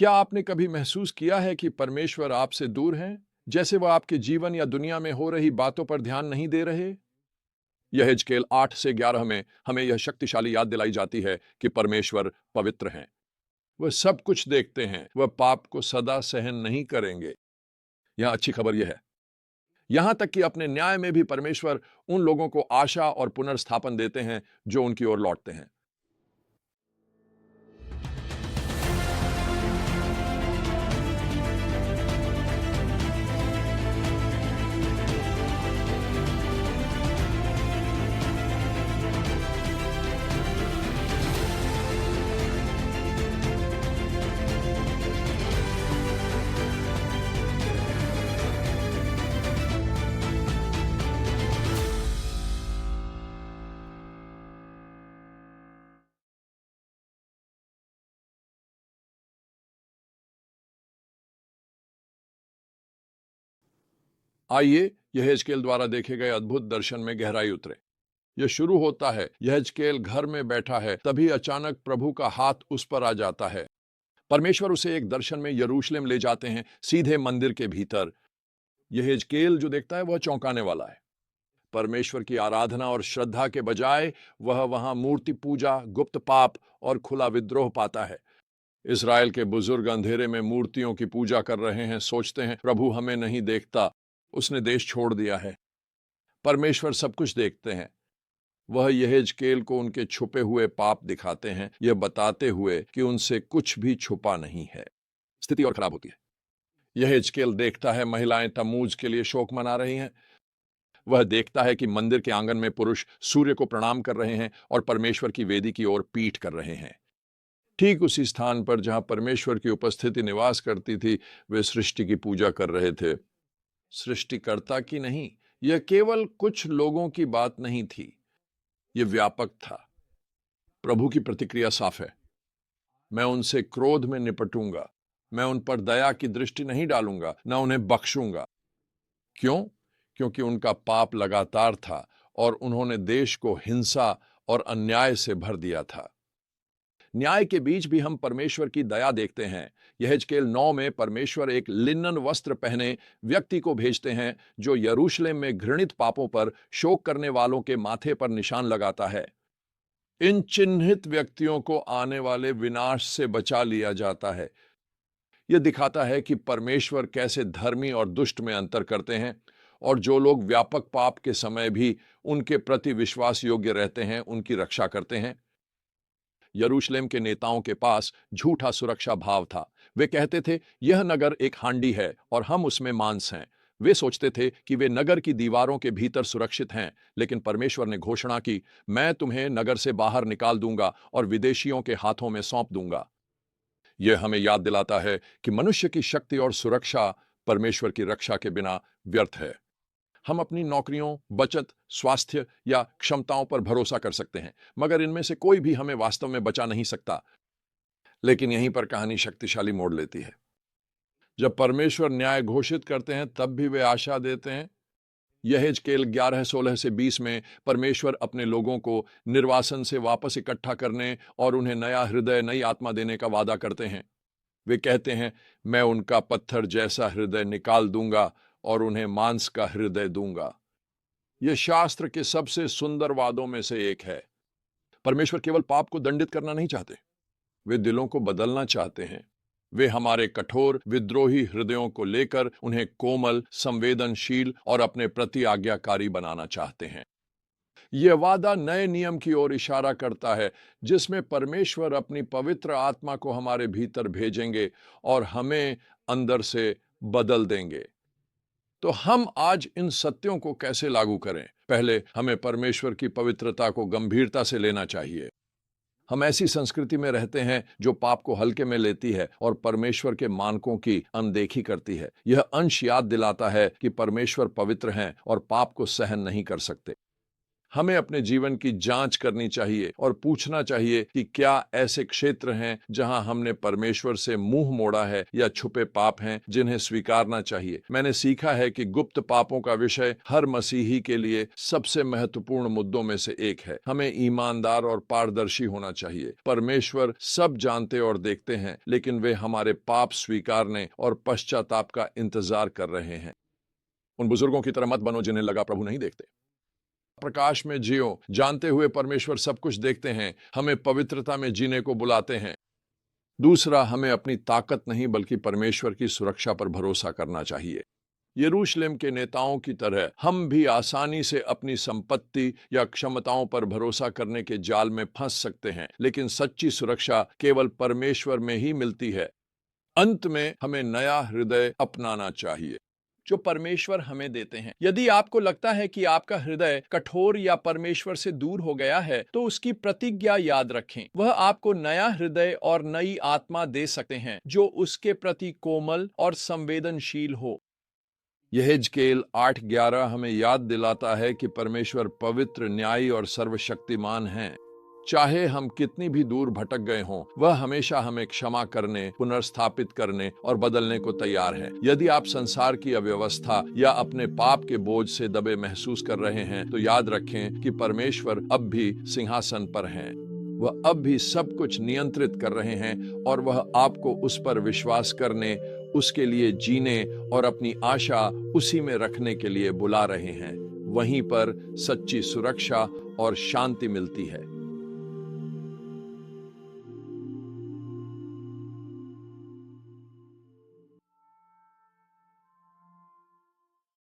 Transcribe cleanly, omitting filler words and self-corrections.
क्या आपने कभी महसूस किया है कि परमेश्वर आपसे दूर हैं, जैसे वह आपके जीवन या दुनिया में हो रही बातों पर ध्यान नहीं दे रहे? यहेजकेल 8 से 11 में हमें यह शक्तिशाली याद दिलाई जाती है कि परमेश्वर पवित्र हैं। वह सब कुछ देखते हैं, वह पाप को सदा सहन नहीं करेंगे। यहां अच्छी खबर यह है, यहां तक कि अपने न्याय में भी परमेश्वर उन लोगों को आशा और पुनर्स्थापन देते हैं जो उनकी ओर लौटते हैं। आइए यहेजकेल द्वारा देखे गए अद्भुत दर्शन में गहराई उतरे। यह शुरू होता है, यहेजकेल घर में बैठा है, तभी अचानक प्रभु का हाथ उस पर आ जाता है। परमेश्वर उसे एक दर्शन में यरूशलेम ले जाते हैं, सीधे मंदिर के भीतर। यहेजकेल जो देखता है वह चौंकाने वाला है। परमेश्वर की आराधना और श्रद्धा के बजाय वह वहां मूर्ति पूजा, गुप्त पाप और खुला विद्रोह पाता है। इज़राइल के बुजुर्ग अंधेरे में मूर्तियों की पूजा कर रहे हैं, सोचते हैं प्रभु हमें नहीं देखता, उसने देश छोड़ दिया है। परमेश्वर सब कुछ देखते हैं। वह यहेजकेल को उनके छुपे हुए पाप दिखाते हैं, यह बताते हुए कि उनसे कुछ भी छुपा नहीं है। स्थिति और खराब होती है। यहेजकेल देखता है महिलाएं तम्मूज के लिए शोक मना रही हैं। वह देखता है कि मंदिर के आंगन में पुरुष सूर्य को प्रणाम कर रहे हैं और परमेश्वर की वेदी की ओर पीठ कर रहे हैं। ठीक उसी स्थान पर जहां परमेश्वर की उपस्थिति निवास करती थी, वे सृष्टि की पूजा कर रहे थे। सृष्टिकर्ता की नहीं। यह केवल कुछ लोगों की बात नहीं थी, यह व्यापक था। प्रभु की प्रतिक्रिया साफ है, मैं उनसे क्रोध में निपटूंगा, मैं उन पर दया की दृष्टि नहीं डालूंगा, न उन्हें बख्शूंगा। क्यों? क्योंकि उनका पाप लगातार था और उन्होंने देश को हिंसा और अन्याय से भर दिया था। न्याय के बीच भी हम परमेश्वर की दया देखते हैं। यहेजकेल 9 में परमेश्वर एक लिनन वस्त्र पहने व्यक्ति को भेजते हैं जो यरूशलेम में घृणित पापों पर शोक करने वालों के माथे पर निशान लगाता है। इन चिन्हित व्यक्तियों को आने वाले विनाश से बचा लिया जाता है। यह दिखाता है कि परमेश्वर कैसे धर्मी और दुष्ट में अंतर करते हैं, और जो लोग व्यापक पाप के समय भी उनके प्रति विश्वास योग्य रहते हैं, उनकी रक्षा करते हैं। यरूशलेम के नेताओं के पास झूठा सुरक्षा भाव था। वे कहते थे, यह नगर एक हांडी है और हम उसमें मांस हैं। वे सोचते थे कि वे नगर की दीवारों के भीतर सुरक्षित हैं, लेकिन परमेश्वर ने घोषणा की, मैं तुम्हें नगर से बाहर निकाल दूंगा और विदेशियों के हाथों में सौंप दूंगा। यह हमें याद दिलाता है कि मनुष्य की शक्ति और सुरक्षा परमेश्वर की रक्षा के बिना व्यर्थ है। हम अपनी नौकरियों, बचत, स्वास्थ्य या क्षमताओं पर भरोसा कर सकते हैं, मगर इनमें से कोई भी हमें वास्तव में बचा नहीं सकता। लेकिन यहीं पर कहानी शक्तिशाली मोड़ लेती है। जब परमेश्वर न्याय घोषित करते हैं, तब भी वे आशा देते हैं। यहेजकेल 11:16 से 20 में परमेश्वर अपने लोगों को निर्वासन से वापस इकट्ठा करने और उन्हें नया हृदय, नई आत्मा देने का वादा करते हैं। वे कहते हैं, मैं उनका पत्थर जैसा हृदय निकाल दूंगा और उन्हें मांस का हृदय दूंगा। यह शास्त्र के सबसे सुंदर वादों में से एक है। परमेश्वर केवल पाप को दंडित करना नहीं चाहते, वे दिलों को बदलना चाहते हैं। वे हमारे कठोर, विद्रोही हृदयों को लेकर उन्हें कोमल, संवेदनशील और अपने प्रति आज्ञाकारी बनाना चाहते हैं। यह वादा नए नियम की ओर इशारा करता है, जिसमें परमेश्वर अपनी पवित्र आत्मा को हमारे भीतर भेजेंगे और हमें अंदर से बदल देंगे। तो हम आज इन सत्यों को कैसे लागू करें? पहले हमें परमेश्वर की पवित्रता को गंभीरता से लेना चाहिए। हम ऐसी संस्कृति में रहते हैं जो पाप को हल्के में लेती है और परमेश्वर के मानकों की अनदेखी करती है। यह अंश याद दिलाता है कि परमेश्वर पवित्र हैं और पाप को सहन नहीं कर सकते। हमें अपने जीवन की जांच करनी चाहिए और पूछना चाहिए कि क्या ऐसे क्षेत्र हैं जहां हमने परमेश्वर से मुंह मोड़ा है या छुपे पाप हैं जिन्हें स्वीकारना चाहिए। मैंने सीखा है कि गुप्त पापों का विषय हर मसीही के लिए सबसे महत्वपूर्ण मुद्दों में से एक है। हमें ईमानदार और पारदर्शी होना चाहिए। परमेश्वर सब जानते और देखते हैं, लेकिन वे हमारे पाप स्वीकारने और पश्चाताप का इंतजार कर रहे हैं। उन बुजुर्गों की तरह मत बनो जिन्हें लगा प्रभु नहीं देखते। प्रकाश में जियो, जानते हुए परमेश्वर सब कुछ देखते हैं। हमें पवित्रता में जीने को बुलाते हैं। दूसरा, हमें अपनी ताकत नहीं बल्कि परमेश्वर की सुरक्षा पर भरोसा करना चाहिए। यरूशलेम के नेताओं की तरह हम भी आसानी से अपनी संपत्ति या क्षमताओं पर भरोसा करने के जाल में फंस सकते हैं, लेकिन सच्ची सुरक्षा केवल परमेश्वर में ही मिलती है। अंत में हमें नया हृदय अपनाना चाहिए जो परमेश्वर हमें देते हैं। यदि आपको लगता है कि आपका हृदय कठोर या परमेश्वर से दूर हो गया है, तो उसकी प्रतिज्ञा याद रखें। वह आपको नया हृदय और नई आत्मा दे सकते हैं जो उसके प्रति कोमल और संवेदनशील हो। यहेजकेल 8:11 हमें याद दिलाता है कि परमेश्वर पवित्र, न्यायी और सर्वशक्तिमान हैं। चाहे हम कितनी भी दूर भटक गए हों, वह हमेशा हमें क्षमा करने, पुनर्स्थापित करने और बदलने को तैयार है। यदि आप संसार की अव्यवस्था या अपने पाप के बोझ से दबे महसूस कर रहे हैं, तो याद रखें कि परमेश्वर अब भी सिंहासन पर हैं। वह अब भी सब कुछ नियंत्रित कर रहे हैं और वह आपको उस पर विश्वास करने, उसके लिए जीने और अपनी आशा उसी में रखने के लिए बुला रहे हैं। वहीं पर सच्ची सुरक्षा और शांति मिलती है।